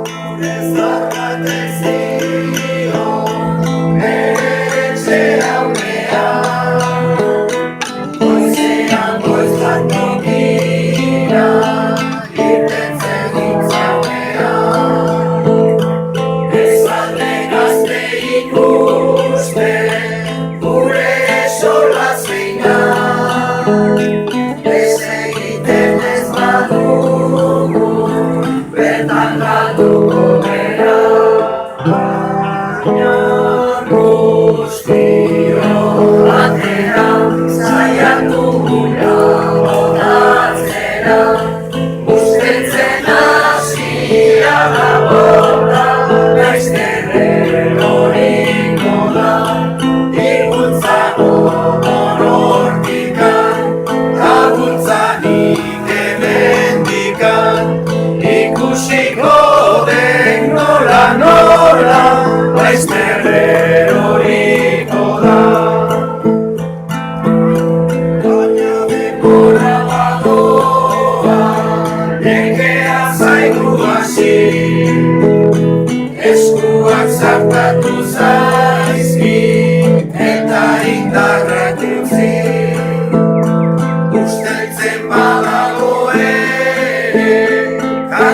Zarratek zion, etxea unean, goizean goiz bat tokira, irten zegintzanean. Ez alde gazte ikusten, gure esola zeinan, ez egiten ez badugu, bertan galduko gara. Baina guztiok batera, saiatu gura botatzera, usteltzen hasia gabota, laizterren horiko da, ikuntza horortikan, laguntzanik hemendikan, ikusiko den nola, laizterren